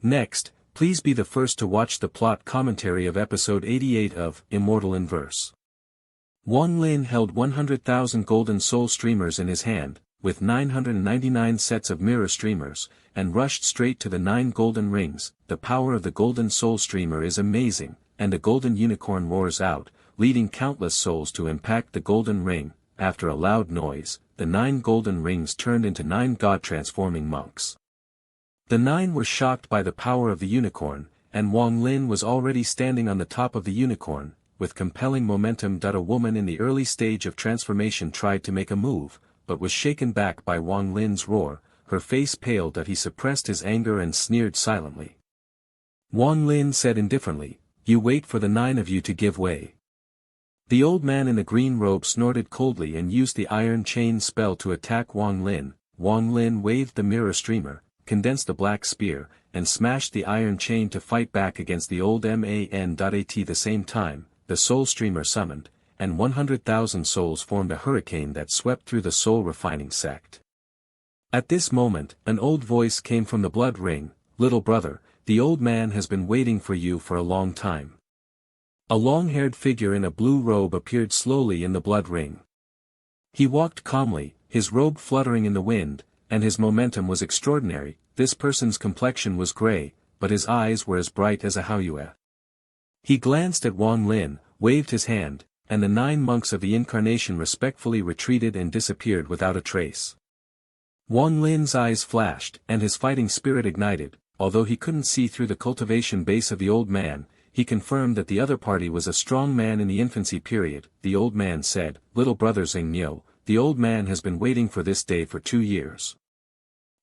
Next, please be the first to watch the plot commentary of episode 88 of Immortal in Verse. Wang Lin held 100,000 golden soul streamers in his hand, with 999 sets of mirror streamers, and rushed straight to the 9 golden rings. The power of the golden soul streamer is amazing, and a golden unicorn roars out, leading countless souls to impact the golden ring. After a loud noise, the 9 golden rings turned into 9 god-transforming monks. The 9 were shocked by the power of the unicorn, and Wang Lin was already standing on the top of the unicorn, with compelling momentum. A woman in the early stage of transformation tried to make a move, but was shaken back by Wang Lin's roar. Her face paled as he suppressed his anger and sneered silently. Wang Lin said indifferently, "You wait for the 9 of you to give way." The old man in the green robe snorted coldly and used the iron chain spell to attack Wang Lin. Wang Lin waved the mirror streamer, condensed the black spear, and smashed the iron chain to fight back against the old man. At the same time, the soul streamer summoned, and 100,000 souls formed a hurricane that swept through the soul refining sect. At this moment, an old voice came from the blood ring. "Little brother, the old man has been waiting for you for a long time." A long-haired figure in a blue robe appeared slowly in the blood ring. He walked calmly, his robe fluttering in the wind, and his momentum was extraordinary. This person's complexion was gray, but his eyes were as bright as a haoyue. He glanced at Wang Lin, waved his hand, and the 9 monks of the incarnation respectfully retreated and disappeared without a trace. Wang Lin's eyes flashed, and his fighting spirit ignited. Although he couldn't see through the cultivation base of the old man, he confirmed that the other party was a strong man in the infancy period. The old man said, "Little brother Xingniu, the old man has been waiting for this day for 2 years."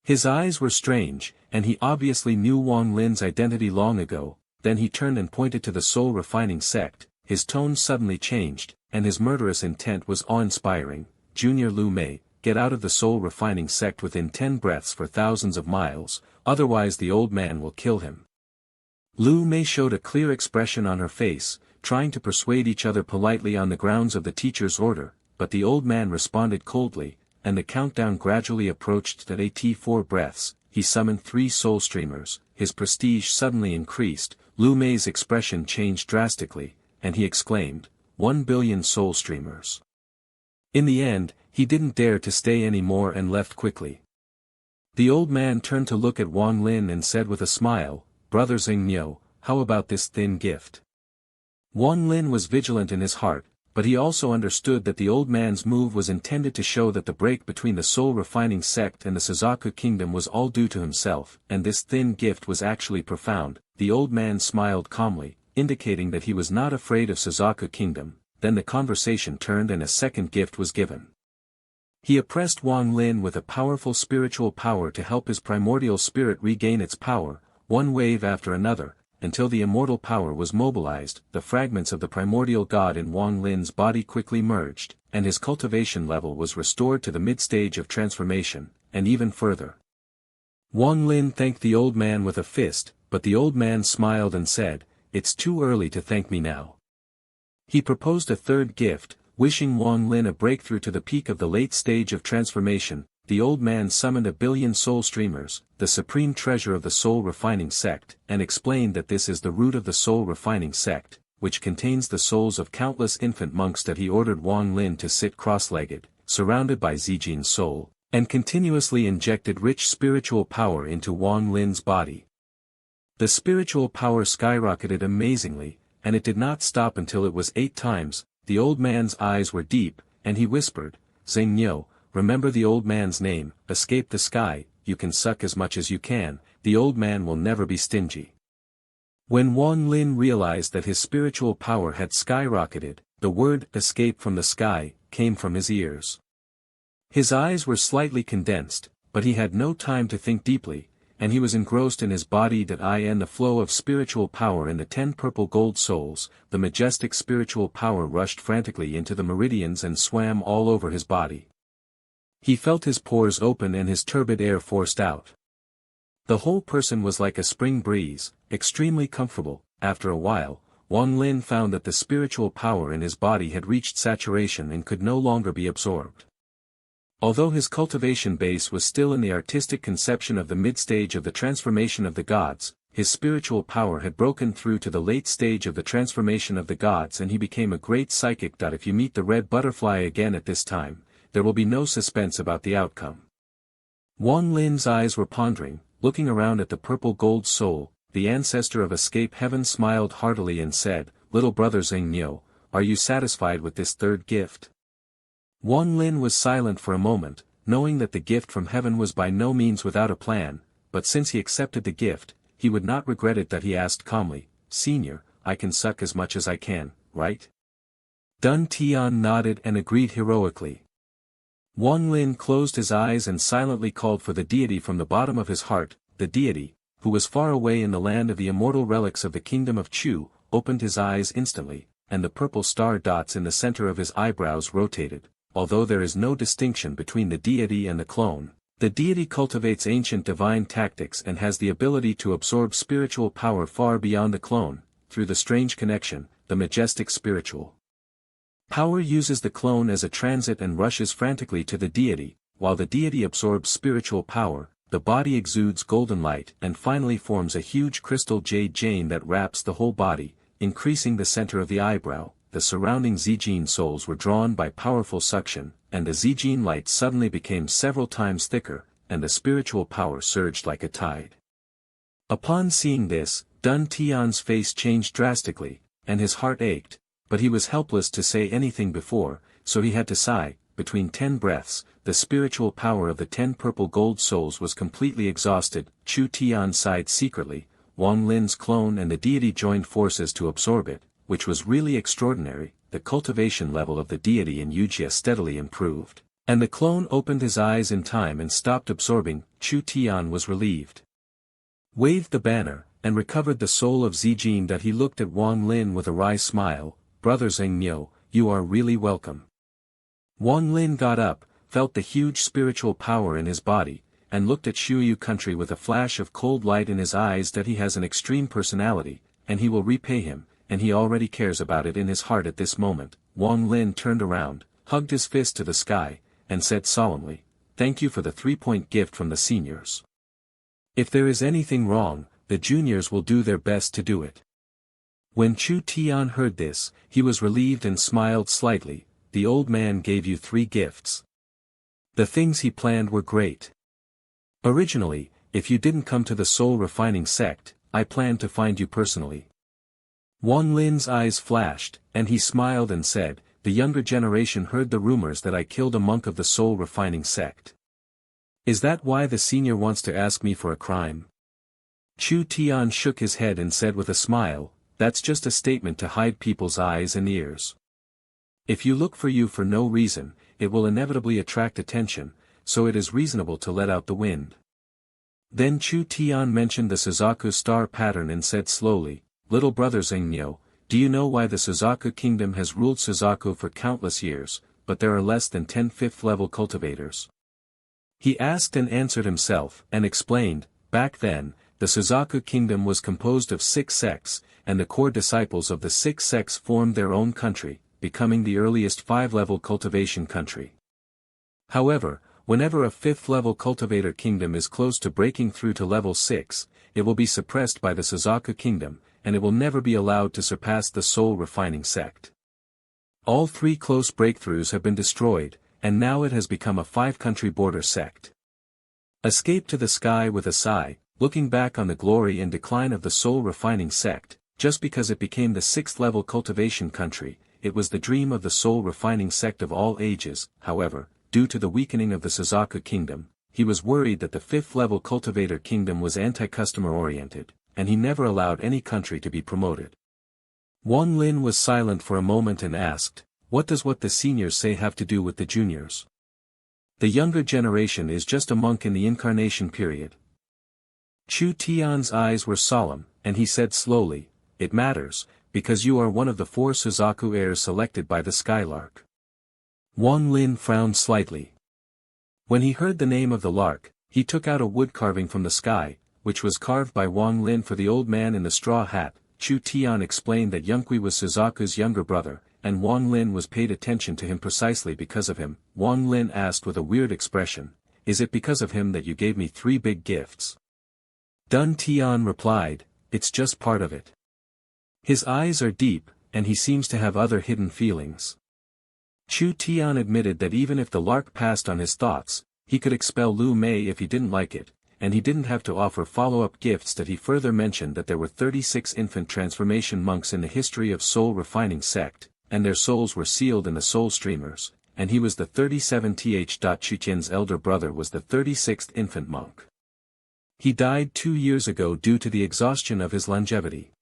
His eyes were strange, and he obviously knew Wang Lin's identity long ago. Then he turned and pointed to the soul refining sect. His tone suddenly changed, and his murderous intent was awe-inspiring. "Junior Lu Mei, get out of the soul refining sect within 10 breaths for thousands of miles, otherwise the old man will kill him." Lu Mei showed a clear expression on her face, trying to persuade each other politely on the grounds of the teacher's order, but the old man responded coldly, and the countdown gradually approached. At 84 breaths, he summoned 3 soul streamers. His prestige suddenly increased. Lu Mei's expression changed drastically, and he exclaimed, 1 billion soul streamers. In the end, he didn't dare to stay anymore and left quickly. The old man turned to look at Wang Lin and said with a smile, "Brother Xingniu, how about this thin gift?" Wang Lin was vigilant in his heart, but he also understood that the old man's move was intended to show that the break between the soul refining sect and the Suzaku kingdom was all due to himself, and this thin gift was actually profound. The old man smiled calmly, indicating that he was not afraid of Suzaku kingdom. Then the conversation turned and a second gift was given. He oppressed Wang Lin with a powerful spiritual power to help his primordial spirit regain its power, one wave after another, until the immortal power was mobilized. The fragments of the primordial god in Wang Lin's body quickly merged, and his cultivation level was restored to the mid-stage of transformation, and even further. Wang Lin thanked the old man with a fist, but the old man smiled and said, "It's too early to thank me now." He proposed a third gift, wishing Wang Lin a breakthrough to the peak of the late stage of transformation. The old man summoned 1 billion soul streamers, the supreme treasure of the soul refining sect, and explained that this is the root of the soul refining sect, which contains the souls of countless infant monks. That he ordered Wang Lin to sit cross-legged, surrounded by Zijin's soul, and continuously injected rich spiritual power into Wang Lin's body. The spiritual power skyrocketed amazingly, and it did not stop until it was 8 times. The old man's eyes were deep, and he whispered, "Xingniu, remember the old man's name, escape the sky, you can suck as much as you can, the old man will never be stingy." When Wang Lin realized that his spiritual power had skyrocketed, the word "escape from the sky" came from his ears. His eyes were slightly condensed, but he had no time to think deeply, and he was engrossed in his body. The flow of spiritual power in the 10 purple gold souls, the majestic spiritual power rushed frantically into the meridians and swam all over his body. He felt his pores open and his turbid air forced out. The whole person was like a spring breeze, extremely comfortable. After a while, Wang Lin found that the spiritual power in his body had reached saturation and could no longer be absorbed. Although his cultivation base was still in the artistic conception of the mid-stage of the transformation of the gods, his spiritual power had broken through to the late stage of the transformation of the gods and he became a great psychic. If you meet the red butterfly again at this time, there will be no suspense about the outcome. Wang Lin's eyes were pondering, looking around at the purple gold soul. The ancestor of escape heaven smiled heartily and said, "Little brother Zheng, are you satisfied with this third gift?" Wang Lin was silent for a moment, knowing that the gift from heaven was by no means without a plan, but since he accepted the gift, he would not regret it. That he asked calmly, "Senior, I can suck as much as I can, right?" Dun Tian nodded and agreed heroically. Wang Lin closed his eyes and silently called for the deity from the bottom of his heart. The deity, who was far away in the land of the immortal relics of the kingdom of Chu, opened his eyes instantly, and the purple star dots in the center of his eyebrows rotated. Although there is no distinction between the deity and the clone, the deity cultivates ancient divine tactics and has the ability to absorb spiritual power far beyond the clone. Through the strange connection, the majestic spiritual power uses the clone as a transit and rushes frantically to the deity, while the deity absorbs spiritual power. The body exudes golden light and finally forms a huge crystal jade chain that wraps the whole body, increasing the center of the eyebrow. The surrounding Zijin souls were drawn by powerful suction, and the Zijin light suddenly became several times thicker, and the spiritual power surged like a tide. Upon seeing this, Dun Tian's face changed drastically, and his heart ached, but he was helpless to say anything before, so he had to sigh. Between 10 breaths, the spiritual power of the 10 purple gold souls was completely exhausted. Chu Tian sighed secretly. Wang Lin's clone and the deity joined forces to absorb it, which was really extraordinary. The cultivation level of the deity in Yujia steadily improved, and the clone opened his eyes in time and stopped absorbing. Chu Tian was relieved, waved the banner, and recovered the soul of Zijin. That he looked at Wang Lin with a wry smile. "Brother Zheng, you are really welcome." Wang Lin got up, felt the huge spiritual power in his body, and looked at Shuyu country with a flash of cold light in his eyes. That he has an extreme personality, and he will repay him, and he already cares about it in his heart at this moment. Wang Lin turned around, hugged his fist to the sky, and said solemnly, "Thank you for the 3-point gift from the seniors. If there is anything wrong, the juniors will do their best to do it." When Chu Tian heard this, he was relieved and smiled slightly. "The old man gave you 3 gifts. The things he planned were great. Originally, if you didn't come to the soul refining sect, I planned to find you personally." Wang Lin's eyes flashed, and he smiled and said, "The younger generation heard the rumors that I killed a monk of the soul refining sect. Is that why the senior wants to ask me for a crime?" Chu Tian shook his head and said with a smile, "That's just a statement to hide people's eyes and ears. If you look for you for no reason, it will inevitably attract attention, so it is reasonable to let out the wind." Then Chu Tian mentioned the Suzaku star pattern and said slowly, "Little brother Zheng, do you know why the Suzaku kingdom has ruled Suzaku for countless years, but there are less than 10 5th-level cultivators?" He asked and answered himself, and explained, "Back then, the Suzaku kingdom was composed of 6 sects, and the core disciples of the 6 sects formed their own country, becoming the earliest 5-level cultivation country. However, whenever a 5th-level cultivator kingdom is close to breaking through to level 6, it will be suppressed by the Suzaku kingdom, and it will never be allowed to surpass the soul refining sect. All 3 close breakthroughs have been destroyed, and now it has become a 5-country border sect." Escape to the sky with a sigh, looking back on the glory and decline of the soul refining sect. Just because it became the 6th-level cultivation country, it was the dream of the soul refining sect of all ages. However, due to the weakening of the Suzaku kingdom, he was worried that the 5th-level cultivator kingdom was anti-customer oriented, and he never allowed any country to be promoted. Wang Lin was silent for a moment and asked, "What does what the seniors say have to do with the juniors? The younger generation is just a monk in the incarnation period." Chu Tian's eyes were solemn, and he said slowly, "It matters, because you are one of the 4 Suzaku heirs selected by the Skylark." Wang Lin frowned slightly. When he heard the name of the lark, he took out a wood carving from the sky, which was carved by Wang Lin for the old man in the straw hat. Chu Tian explained that Yunkui was Suzaku's younger brother, and Wang Lin was paid attention to him precisely because of him. Wang Lin asked with a weird expression, "Is it because of him that you gave me 3 big gifts?" Dun Tian replied, "It's just part of it. His eyes are deep, and he seems to have other hidden feelings." Chu Tian admitted that even if the lark passed on his thoughts, he could expel Lu Mei if he didn't like it, and he didn't have to offer follow-up gifts. That he further mentioned that there were 36 infant transformation monks in the history of soul refining sect, and their souls were sealed in the soul streamers, and he was the 37th. Chu Tian's elder brother was the 36th infant monk. He died 2 years ago due to the exhaustion of his longevity.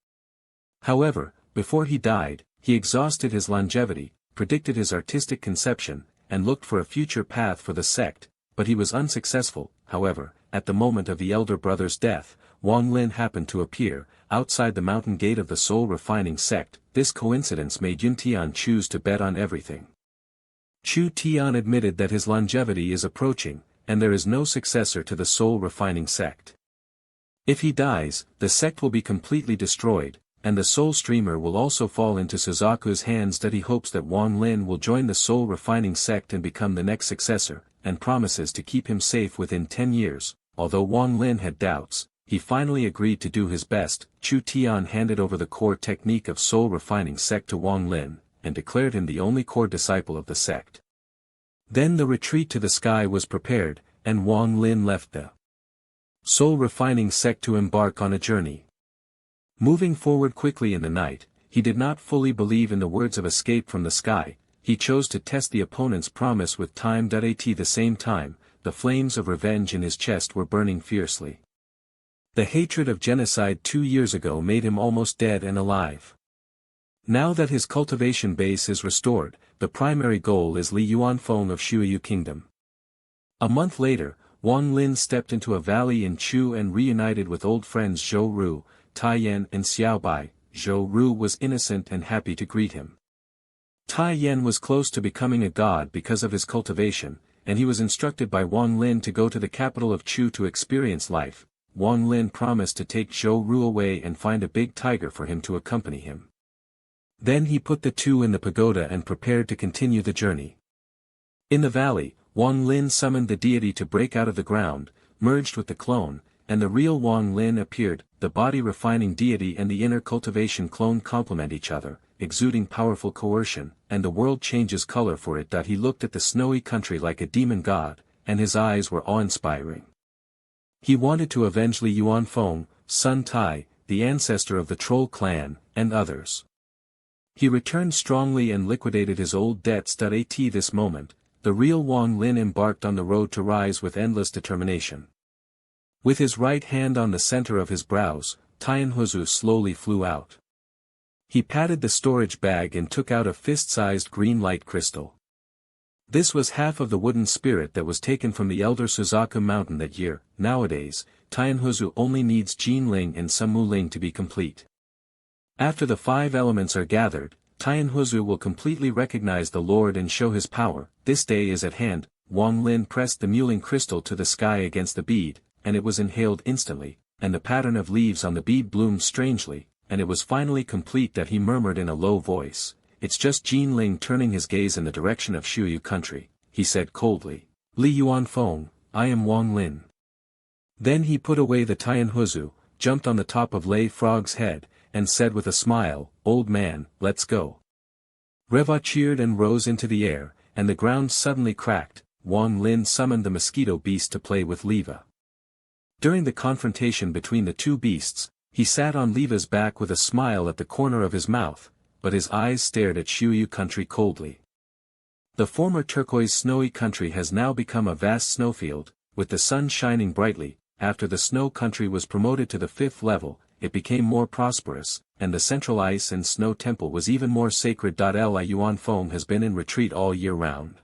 However, before he died, he exhausted his longevity, predicted his artistic conception, and looked for a future path for the sect, but he was unsuccessful. However, at the moment of the elder brother's death, Wang Lin happened to appear, outside the mountain gate of the soul refining sect. This coincidence made Yun Tian choose to bet on everything. Chu Tian admitted that his longevity is approaching, and there is no successor to the soul refining sect. If he dies, the sect will be completely destroyed, and the soul streamer will also fall into Suzaku's hands. That he hopes that Wang Lin will join the soul refining sect and become the next successor, and promises to keep him safe within 10 years. Although Wang Lin had doubts, he finally agreed to do his best. Chu Tian handed over the core technique of soul refining sect to Wang Lin, and declared him the only core disciple of the sect. Then the retreat to the sky was prepared, and Wang Lin left the soul refining sect to embark on a journey. Moving forward quickly in the night, he did not fully believe in the words of escape from the sky. He chose to test the opponent's promise with time. At the same time, the flames of revenge in his chest were burning fiercely. The hatred of genocide 2 years ago made him almost dead and alive. Now that his cultivation base is restored, the primary goal is Li Yuanfeng of Shuyu Kingdom. A month later, Wang Lin stepped into a valley in Chu and reunited with old friends Zhou Ru, Tai Yan and Xiao Bai. Zhou Ru was innocent and happy to greet him. Tai Yan was close to becoming a god because of his cultivation, and he was instructed by Wang Lin to go to the capital of Chu to experience life. Wang Lin promised to take Zhou Ru away and find a big tiger for him to accompany him. Then he put the two in the pagoda and prepared to continue the journey. In the valley, Wang Lin summoned the deity to break out of the ground, merged with the clone, and the real Wang Lin appeared. The body refining deity and the inner cultivation clone complement each other, exuding powerful coercion, and the world changes color for it. He looked at the snowy country like a demon god, and his eyes were awe-inspiring. He wanted to avenge Li Yuanfeng, Sun Tai, the ancestor of the Troll clan, and others. He returned strongly and liquidated his old debts. At this moment, the real Wang Lin embarked on the road to rise with endless determination. With his right hand on the center of his brows, Tianhuzu slowly flew out. He patted the storage bag and took out a fist-sized green light crystal. This was half of the wooden spirit that was taken from the elder Suzaku mountain that year. Nowadays, Tianhuzu only needs Jinling and Samuling to be complete. After the 5 elements are gathered, Tianhuzu will completely recognize the Lord and show his power. This day is at hand. Wang Lin pressed the Muling crystal to the sky against the bead, and it was inhaled instantly, and the pattern of leaves on the bead bloomed strangely, and it was finally complete. That he murmured in a low voice, "It's just Jinling." Turning his gaze in the direction of Shuyu country, he said coldly, "Li Yuanfeng, I am Wang Lin." Then he put away the Tianhuzu, jumped on the top of Lei Frog's head, and said with a smile, "Old man, let's go." Reva cheered and rose into the air, and the ground suddenly cracked. Wang Lin summoned the mosquito beast to play with Leva. During the confrontation between the two beasts, he sat on Leva's back with a smile at the corner of his mouth, but his eyes stared at Shuyu country coldly. The former turquoise snowy country has now become a vast snowfield, with the sun shining brightly. After the snow country was promoted to the 5th level, it became more prosperous, and the central ice and snow temple was even more sacred. Li Yuanfeng has been in retreat all year round.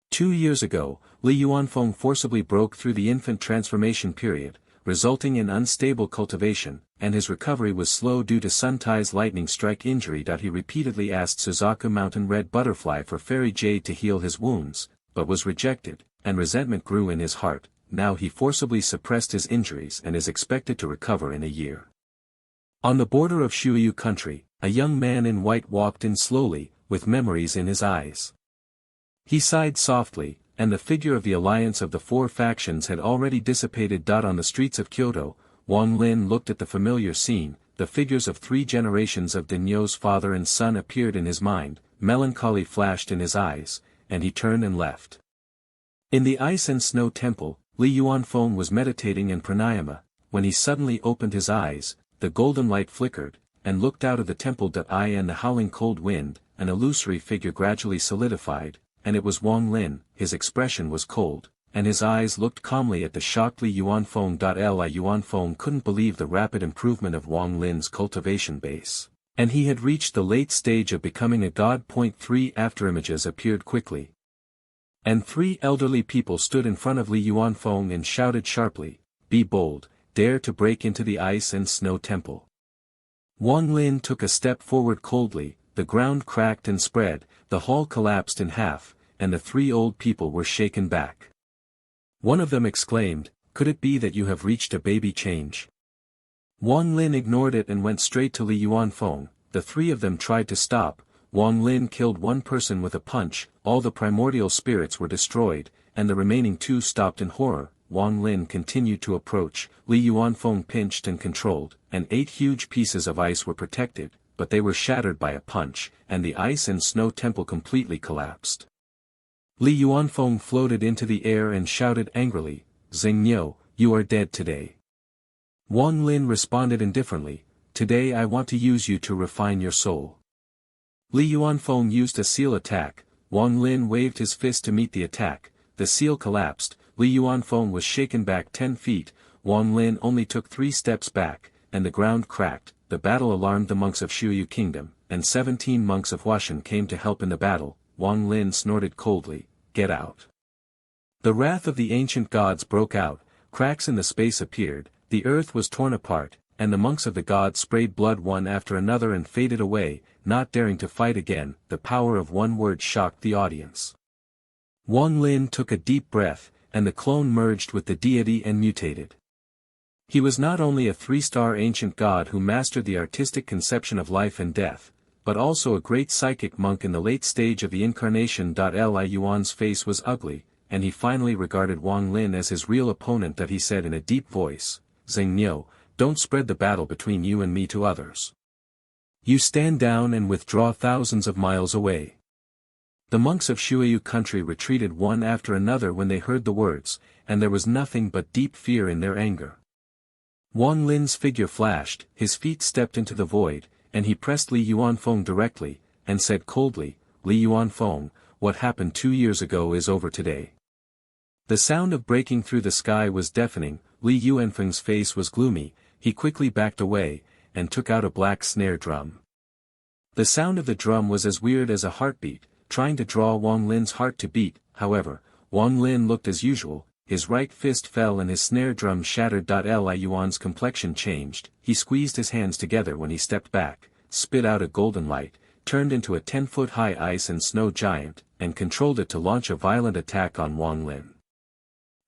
2 years ago, Li Yuanfeng forcibly broke through the infant transformation period, resulting in unstable cultivation, and his recovery was slow due to Sun Tai's lightning strike injury. He repeatedly asked Suzaku Mountain Red Butterfly for fairy jade to heal his wounds, but was rejected, and resentment grew in his heart. Now he forcibly suppressed his injuries and is expected to recover in a year. On the border of Shuyu country, a young man in white walked in slowly, with memories in his eyes. He sighed softly, and the figure of the alliance of the 4 factions had already dissipated. On the streets of Kyoto, Wang Lin looked at the familiar scene. The figures of 3 generations of Denyo's father and son appeared in his mind, melancholy flashed in his eyes, and he turned and left. In the ice and snow temple, Li Yuanfeng was meditating in pranayama, when he suddenly opened his eyes, the golden light flickered, and looked out of the temple. In the howling cold wind, an illusory figure gradually solidified, and it was Wang Lin. His expression was cold, and his eyes looked calmly at the shocked Li Yuanfeng. Li Yuanfeng couldn't believe the rapid improvement of Wang Lin's cultivation base, and he had reached the late stage of becoming a god. 3 Afterimages appeared quickly, and 3 elderly people stood in front of Li Yuanfeng and shouted sharply, "Be bold, dare to break into the ice and snow temple." Wang Lin took a step forward coldly, the ground cracked and spread, the hall collapsed in half, and the 3 old people were shaken back. One of them exclaimed, "Could it be that you have reached a baby change?" Wang Lin ignored it and went straight to Li Yuanfeng. The 3 of them tried to stop. Wang Lin killed 1 person with a punch, all the primordial spirits were destroyed, and the remaining 2 stopped in horror. Wang Lin continued to approach. Li Yuanfeng pinched and controlled, and 8 huge pieces of ice were protected, but they were shattered by a punch, and the ice and snow temple completely collapsed. Li Yuanfeng floated into the air and shouted angrily, "Xingniu, you are dead today." Wang Lin responded indifferently, "Today I want to use you to refine your soul." Li Yuanfeng used a seal attack. Wang Lin waved his fist to meet the attack. The seal collapsed. Li Yuanfeng was shaken back 10 feet, Wang Lin only took 3 steps back, and the ground cracked. The battle alarmed the monks of Shuyu Kingdom, and 17 monks of Huashan came to help in the battle. Wang Lin snorted coldly, "Get out." The wrath of the ancient gods broke out, cracks in the space appeared, the earth was torn apart, and the monks of the gods sprayed blood one after another and faded away, not daring to fight again. The power of one word shocked the audience. Wang Lin took a deep breath, and the clone merged with the deity and mutated. He was not only a 3-star ancient god who mastered the artistic conception of life and death, but also a great psychic monk in the late stage of the incarnation. Li Yuan's face was ugly, and he finally regarded Wang Lin as his real opponent. He said in a deep voice, "Xingniu, don't spread the battle between you and me to others. You stand down and withdraw thousands of miles away." The monks of Shuyu country retreated one after another when they heard the words, and there was nothing but deep fear in their anger. Wang Lin's figure flashed, his feet stepped into the void, and he pressed Li Yuanfeng directly, and said coldly, "Li Yuanfeng, what happened 2 years ago is over today." The sound of breaking through the sky was deafening. Li Yuanfeng's face was gloomy, he quickly backed away, and took out a black snare drum. The sound of the drum was as weird as a heartbeat, trying to draw Wang Lin's heart to beat. However, Wang Lin looked as usual, his right fist fell and his snare drum shattered. Li Yuan's complexion changed, he squeezed his hands together when he stepped back, spit out a golden light, turned into a 10-foot-high ice and snow giant, and controlled it to launch a violent attack on Wang Lin.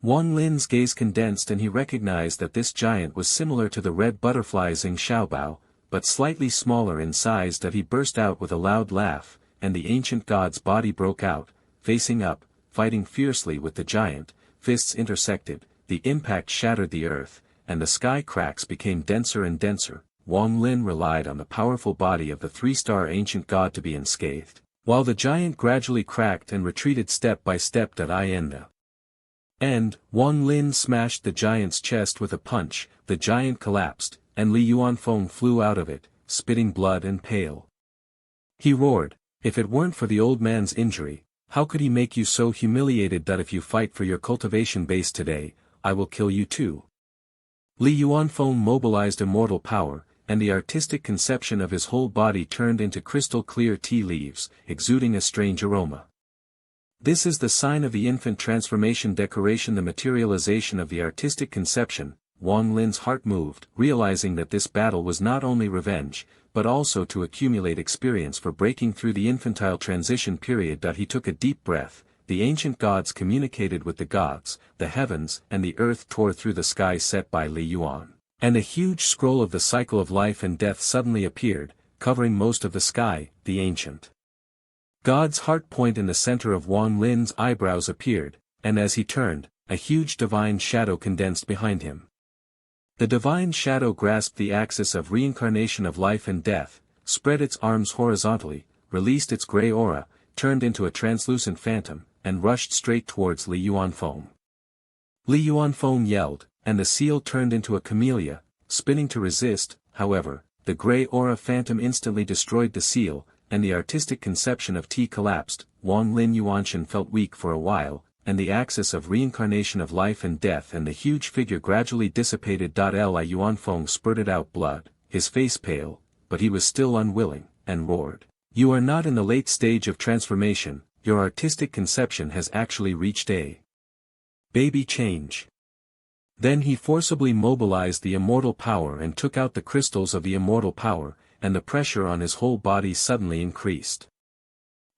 Wang Lin's gaze condensed and he recognized that this giant was similar to the red butterfly Xing Xiaobao, but slightly smaller in size. He burst out with a loud laugh, and the ancient god's body broke out, facing up, fighting fiercely with the giant, fists intersected, the impact shattered the earth, and the sky cracks became denser and denser. Wang Lin relied on the powerful body of the 3-star ancient god to be unscathed, while the giant gradually cracked and retreated step by step. In the end, Wang Lin smashed the giant's chest with a punch, the giant collapsed, and Li Yuanfeng flew out of it, spitting blood and pale. He roared, "If it weren't for the old man's injury, how could he make you so humiliated? If you fight for your cultivation base today, I will kill you too." Li Yuanfeng mobilized immortal power, and the artistic conception of his whole body turned into crystal-clear tea leaves, exuding a strange aroma. This is the sign of the infant transformation decoration, the materialization of the artistic conception. Wang Lin's heart moved, realizing that this battle was not only revenge, but also to accumulate experience for breaking through the infantile transition period. He took a deep breath, the ancient gods communicated with the gods, the heavens and the earth tore through the sky set by Li Yuan, and a huge scroll of the cycle of life and death suddenly appeared, covering most of the sky. The ancient god's heart point in the center of Wang Lin's eyebrows appeared, and as he turned, a huge divine shadow condensed behind him. The divine shadow grasped the axis of reincarnation of life and death, spread its arms horizontally, released its gray aura, turned into a translucent phantom, and rushed straight towards Li Yuanfeng. Li Yuanfeng yelled, and the seal turned into a camellia, spinning to resist. However, the gray aura phantom instantly destroyed the seal, and the artistic conception of T collapsed. Wang Lin Yuanshan felt weak for a while, and the axis of reincarnation of life and death and the huge figure gradually dissipated. Li Yuanfeng spurted out blood, his face pale, but he was still unwilling, and roared, "You are not in the late stage of transformation, your artistic conception has actually reached a baby change." Then he forcibly mobilized the immortal power and took out the crystals of the immortal power, and the pressure on his whole body suddenly increased.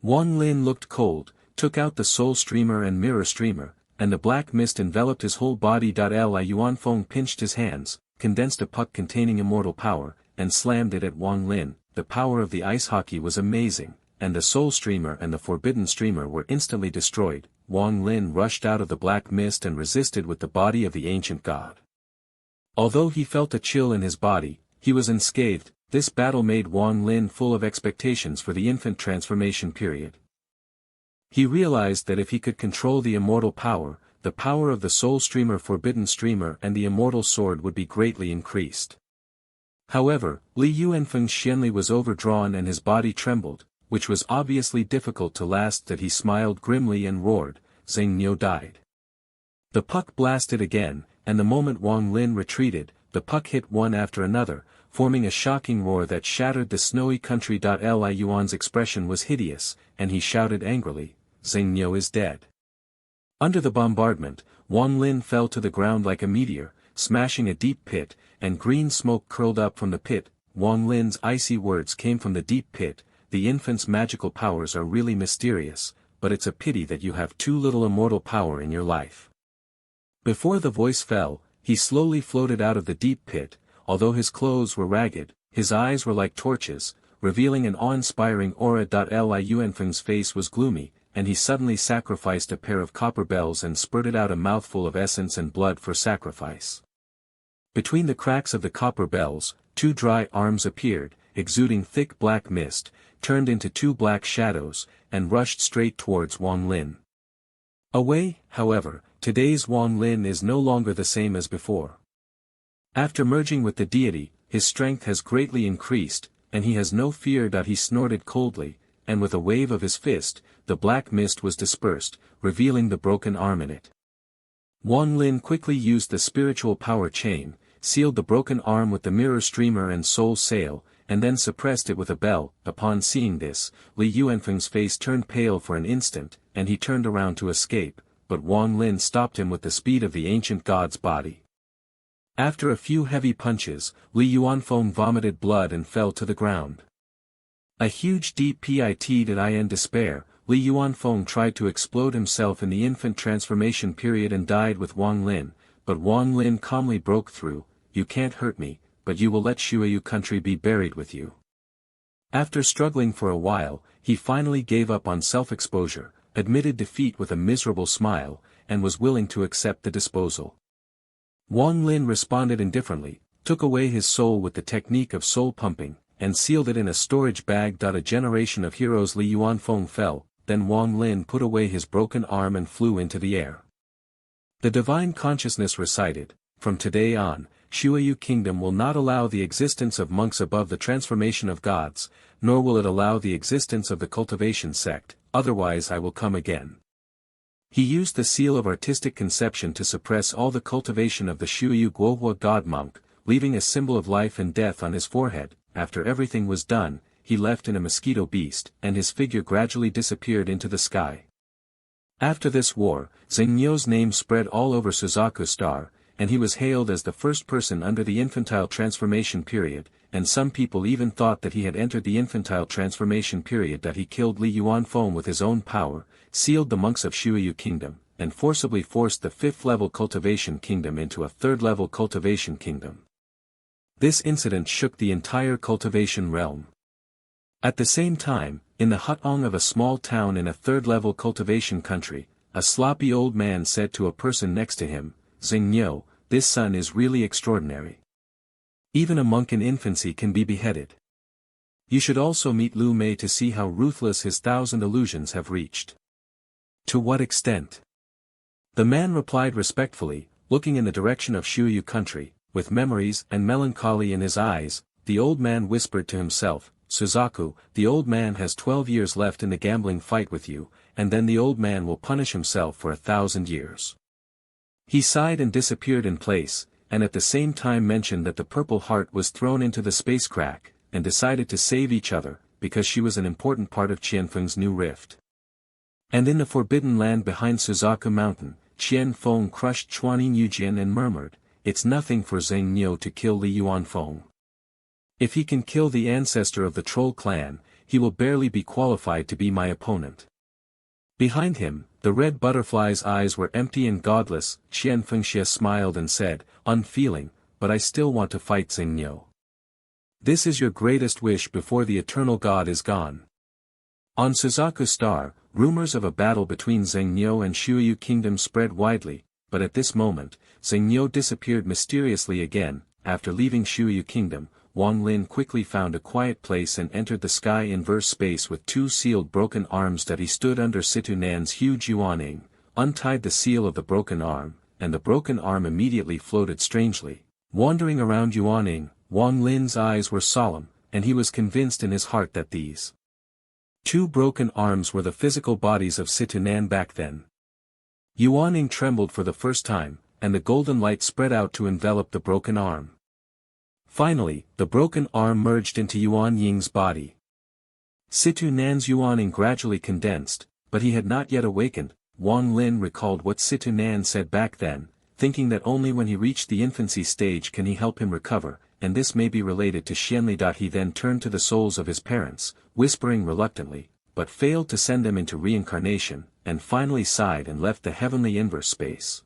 Wang Lin looked cold, took out the soul streamer and mirror streamer, and the black mist enveloped his whole body. Li Yuanfeng pinched his hands, condensed a puck containing immortal power, and slammed it at Wang Lin. The power of the ice hockey was amazing, and the soul streamer and the forbidden streamer were instantly destroyed. Wang Lin rushed out of the black mist and resisted with the body of the ancient god. Although he felt a chill in his body, he was unscathed. This battle made Wang Lin full of expectations for the infant transformation period. He realized that if he could control the immortal power, the power of the soul streamer, forbidden streamer and the immortal sword would be greatly increased. However, Li Yuanfeng's Xianli was overdrawn and his body trembled, which was obviously difficult to last. That he smiled grimly and roared, "Zheng Niu died." The puck blasted again, and the moment Wang Lin retreated, the puck hit one after another, forming a shocking roar that shattered the snowy country. Li Yuan's expression was hideous, and he shouted angrily, "Zheng Niu is dead." Under the bombardment, Wang Lin fell to the ground like a meteor, smashing a deep pit, and green smoke curled up from the pit. Wang Lin's icy words came from the deep pit, "The infant's magical powers are really mysterious, but it's a pity that you have too little immortal power in your life." Before the voice fell, he slowly floated out of the deep pit. Although his clothes were ragged, his eyes were like torches, revealing an awe-inspiring aura. Li Yuanfeng's face was gloomy, and he suddenly sacrificed a pair of copper bells and spurted out a mouthful of essence and blood for sacrifice. Between the cracks of the copper bells, two dry arms appeared, exuding thick black mist, turned into two black shadows, and rushed straight towards Wang Lin. Away, however, today's Wang Lin is no longer the same as before. After merging with the deity, his strength has greatly increased, and he has no fear. He snorted coldly, and with a wave of his fist, the black mist was dispersed, revealing the broken arm in it. Wang Lin quickly used the spiritual power chain, sealed the broken arm with the mirror streamer and soul sail, and then suppressed it with a bell. Upon seeing this, Li Yuanfeng's face turned pale for an instant, and he turned around to escape, but Wang Lin stopped him with the speed of the ancient god's body. After a few heavy punches, Li Yuanfeng vomited blood and fell to the ground. A huge deep pit in despair, Li Yuanfeng tried to explode himself in the infant transformation period and died with Wang Lin, but Wang Lin calmly broke through, "You can't hurt me, but you will let Shuayu country be buried with you." After struggling for a while, he finally gave up on self-exposure, admitted defeat with a miserable smile, and was willing to accept the disposal. Wang Lin responded indifferently, took away his soul with the technique of soul pumping, and sealed it in a storage bag. A generation of heroes. Li Yuanfeng fell, then Wang Lin put away his broken arm and flew into the air. The divine consciousness recited, "From today on, Shuayu kingdom will not allow the existence of monks above the transformation of gods, nor will it allow the existence of the cultivation sect, otherwise I will come again." He used the seal of artistic conception to suppress all the cultivation of the Shuayu Guohua god monk, leaving a symbol of life and death on his forehead. After everything was done, he left in a mosquito beast, and his figure gradually disappeared into the sky. After this war, Zheng Niu's name spread all over Suzaku Star, and he was hailed as the first person under the infantile transformation period, and some people even thought that he had entered the infantile transformation period. He killed Li Yuanfeng with his own power, sealed the monks of Shuayu kingdom, and forcibly forced the 5th-level cultivation kingdom into a 3rd-level cultivation kingdom. This incident shook the entire cultivation realm. At the same time, in the hutong of a small town in a 3rd-level cultivation country, a sloppy old man said to a person next to him, "Zheng Niu, this son is really extraordinary. Even a monk in infancy can be beheaded. You should also meet Lu Mei to see how ruthless his 1,000 illusions have reached. To what extent? The man replied respectfully, looking in the direction of Shuyu country, with memories and melancholy in his eyes. The old man whispered to himself, Suzaku, the old man has 12 years left in the gambling fight with you, and then the old man will punish himself for 1,000 years. He sighed and disappeared in place, and at the same time mentioned that the Purple Heart was thrown into the space crack, and decided to save each other, because she was an important part of Qianfeng's new rift. And in the forbidden land behind Suzaku Mountain, Qianfeng crushed Chuanin Yujian and murmured, it's nothing for Zheng Niu to kill Li Yuanfeng. If he can kill the ancestor of the Troll clan, he will barely be qualified to be my opponent. Behind him, the red butterfly's eyes were empty and godless. Qianfengxie smiled and said, unfeeling, but I still want to fight Zheng Niu. This is your greatest wish before the eternal god is gone. On Suzaku Star, rumors of a battle between Zheng Niu and Shuyu Kingdom spread widely, but at this moment, Zheng Niu disappeared mysteriously again. After leaving Shuyu Kingdom, Wang Lin quickly found a quiet place and entered the sky inverse space with 2 sealed broken arms that he stood under Situ Nan's huge Yuaning, untied the seal of the broken arm, and the broken arm immediately floated strangely. Wandering around Yuaning, Wang Lin's eyes were solemn, and he was convinced in his heart that these 2 broken arms were the physical bodies of Situ Nan back then. Yuaning trembled for the first time, and the golden light spread out to envelop the broken arm. Finally, the broken arm merged into Yuan Ying's body. Situ Nan's Yuaning gradually condensed, but he had not yet awakened. Wang Lin recalled what Situ Nan said back then, thinking that only when he reached the infancy stage can he help him recover, and this may be related to Xianli. He then turned to the souls of his parents, whispering reluctantly, but failed to send them into reincarnation, and finally sighed and left the heavenly inverse space.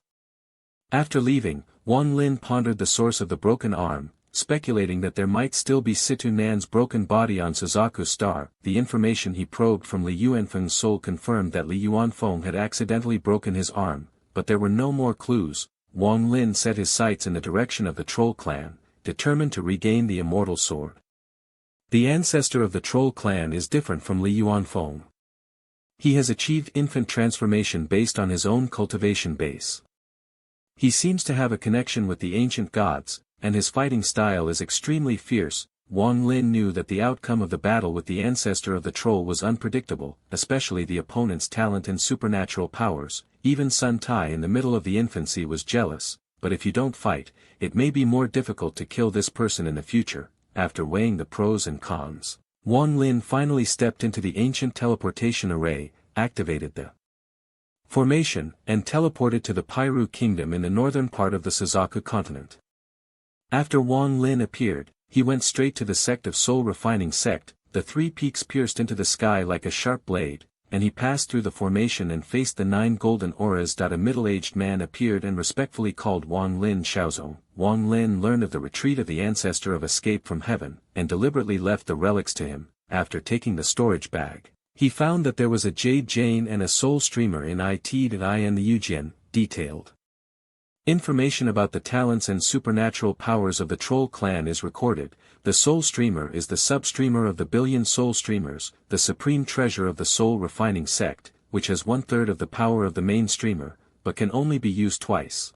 After leaving, Wang Lin pondered the source of the broken arm, speculating that there might still be Situ Nan's broken body on Suzaku Star. The information he probed from Li Yuanfeng's soul confirmed that Li Yuanfeng had accidentally broken his arm, but there were no more clues. Wang Lin set his sights in the direction of the Troll clan, determined to regain the immortal sword. The ancestor of the Troll clan is different from Li Yuanfeng. He has achieved infant transformation based on his own cultivation base. He seems to have a connection with the ancient gods, and his fighting style is extremely fierce. Wang Lin knew that the outcome of the battle with the ancestor of the Troll was unpredictable, especially the opponent's talent and supernatural powers. Even Sun Tai in the middle of the infancy was jealous, but if you don't fight, it may be more difficult to kill this person in the future. After weighing the pros and cons, Wang Lin finally stepped into the ancient teleportation array, activated the formation, and teleported to the Pairu Kingdom in the northern part of the Suzaku continent. After Wang Lin appeared, he went straight to the sect of Soul Refining Sect. The 3 peaks pierced into the sky like a sharp blade, and he passed through the formation and faced the 9 golden auras. A middle-aged man appeared and respectfully called Wang Lin Shaozong. Wang Lin learned of the retreat of the ancestor of Escape from Heaven, and deliberately left the relics to him. After taking the storage bag, he found that there was a Jade Jane and a Soul Streamer in it and I and the Yujian. Detailed information about the talents and supernatural powers of the Troll clan is recorded. The Soul Streamer is the sub-streamer of the billion Soul Streamers, the supreme treasure of the Soul Refining Sect, which has 1/3 of the power of the main streamer, but can only be used twice.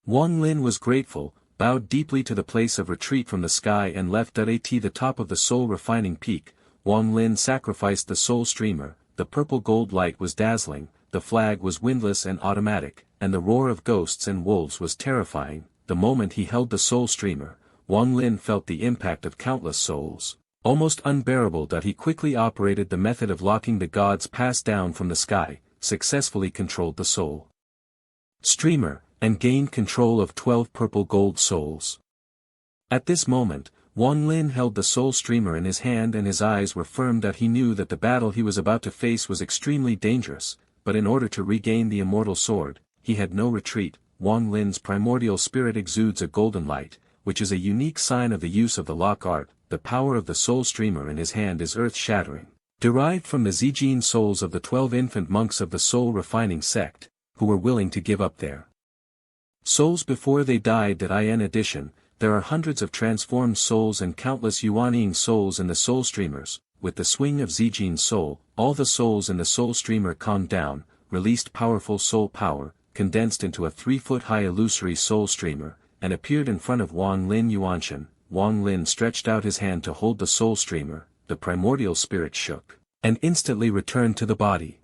Wang Lin was grateful, bowed deeply to the place of retreat from the sky and left at the top of the Soul Refining Peak. Wang Lin sacrificed the Soul Streamer. The purple gold light was dazzling, the flag was windless and automatic, and the roar of ghosts and wolves was terrifying. The moment he held the Soul Streamer, Wang Lin felt the impact of countless souls, almost unbearable. He quickly operated the method of locking the gods passed down from the sky, successfully controlled the Soul Streamer, and gained control of 12 purple gold souls. At this moment, Wang Lin held the Soul Streamer in his hand and his eyes were firm. He knew that the battle he was about to face was extremely dangerous, but in order to regain the immortal sword, he had no retreat. Wang Lin's primordial spirit exudes a golden light, which is a unique sign of the use of the lock art. The power of the Soul Streamer in his hand is earth-shattering, derived from the Zijin souls of the 12 infant monks of the Soul Refining Sect, who were willing to give up their Souls before they died. In addition, there are hundreds of transformed souls and countless Yuan souls in the soul streamers. With the swing of Zijin's soul, all the souls in the soul streamer calmed down, released powerful soul power, condensed into a 3-foot-high illusory soul streamer, and appeared in front of Wang Lin Yuanshan. Wang Lin stretched out his hand to hold the soul streamer, the primordial spirit shook, and instantly returned to the body.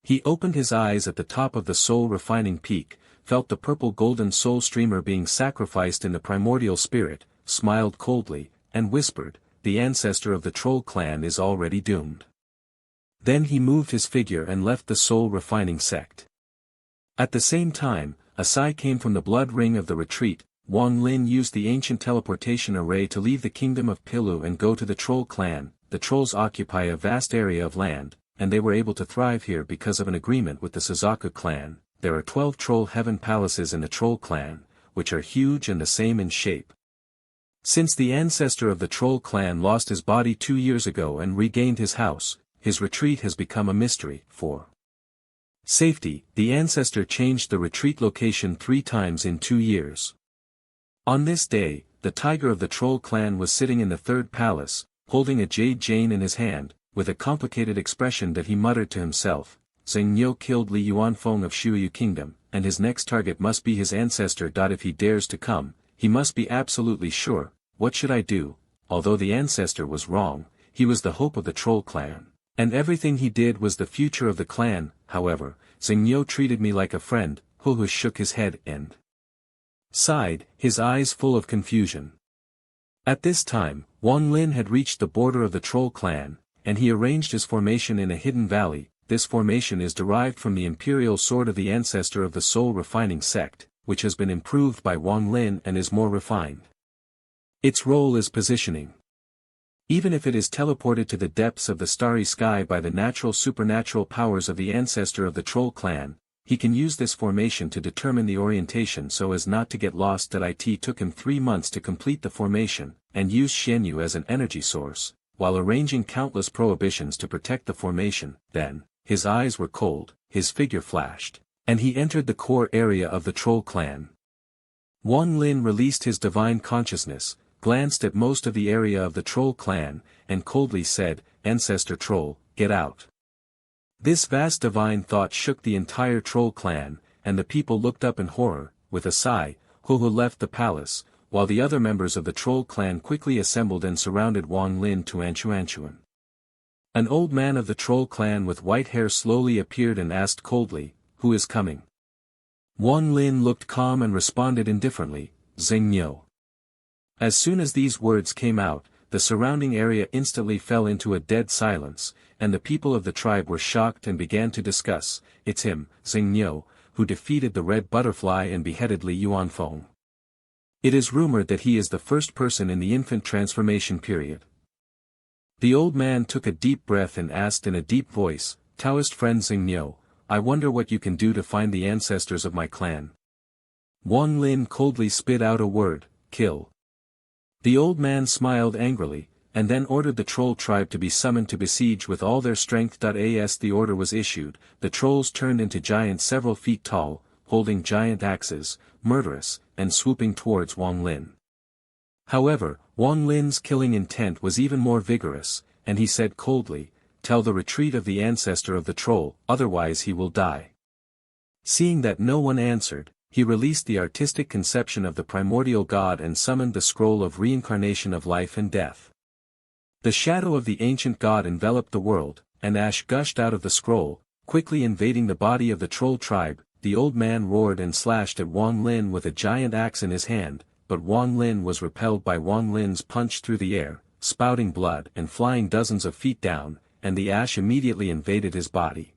He opened his eyes at the top of the soul refining peak, felt the purple golden soul streamer being sacrificed in the primordial spirit, smiled coldly, and whispered, "The ancestor of the troll clan is already doomed." Then he moved his figure and left the soul refining sect. At the same time, a sigh came from the blood ring of the retreat. Wang Lin used the ancient teleportation array to leave the kingdom of Pilu and go to the troll clan. The trolls occupy a vast area of land, and they were able to thrive here because of an agreement with the Suzaku clan. There are 12 troll heaven palaces in the troll clan, which are huge and the same in shape. Since the ancestor of the troll clan lost his body 2 years ago and regained his house, his retreat has become a mystery. For safety, the ancestor changed the retreat location 3 times in 2 years. On this day, the tiger of the troll clan was sitting in the 3rd palace, holding a jade chain in his hand, with a complicated expression that he muttered to himself. Zheng Niu killed Li Yuanfeng of Shuyu Kingdom, and his next target must be his ancestor. If he dares to come, he must be absolutely sure. What should I do? Although the ancestor was wrong, he was the hope of the troll clan, and everything he did was the future of the clan. However, Zheng Niu treated me like a friend. Hu shook his head and sighed, his eyes full of confusion. At this time, Wang Lin had reached the border of the troll clan, and he arranged his formation in a hidden valley. This formation is derived from the imperial sword of the ancestor of the soul refining sect, which has been improved by Wang Lin and is more refined. Its role is positioning. Even if it is teleported to the depths of the starry sky by the natural supernatural powers of the ancestor of the troll clan, he can use this formation to determine the orientation so as not to get lost. It took him 3 months to complete the formation, and used Xianyu as an energy source, while arranging countless prohibitions to protect the formation. Then, his eyes were cold, his figure flashed, and he entered the core area of the troll clan. Wang Lin released his divine consciousness, glanced at most of the area of the troll clan, and coldly said, "Ancestor troll, get out." This vast divine thought shook the entire troll clan, and the people looked up in horror. With a sigh, Hu left the palace, while the other members of the troll clan quickly assembled and surrounded Wang Lin to Anchuan. An old man of the troll clan with white hair slowly appeared and asked coldly, "Who is coming?" Wang Lin looked calm and responded indifferently, "Zheng Niu." As soon as these words came out, the surrounding area instantly fell into a dead silence, and the people of the tribe were shocked and began to discuss. "It's him, Zheng Niu, who defeated the red butterfly and beheaded Li Yuanfeng. It is rumored that he is the first person in the infant transformation period." The old man took a deep breath and asked in a deep voice, "Taoist friend Zheng Niu, I wonder what you can do to find the ancestors of my clan." Wang Lin coldly spit out a word, "Kill." The old man smiled angrily, and then ordered the troll tribe to be summoned to besiege with all their strength. As the order was issued, the trolls turned into giants several feet tall, holding giant axes, murderous, and swooping towards Wang Lin. However, Wang Lin's killing intent was even more vigorous, and he said coldly, "Tell the retreat of the ancestor of the troll, otherwise he will die." Seeing that no one answered, he released the artistic conception of the primordial god and summoned the scroll of reincarnation of life and death. The shadow of the ancient god enveloped the world, and ash gushed out of the scroll, quickly invading the body of the troll tribe. The old man roared and slashed at Wang Lin with a giant axe in his hand, but Wang Lin was repelled by Wang Lin's punch through the air, spouting blood and flying dozens of feet down, and the ash immediately invaded his body.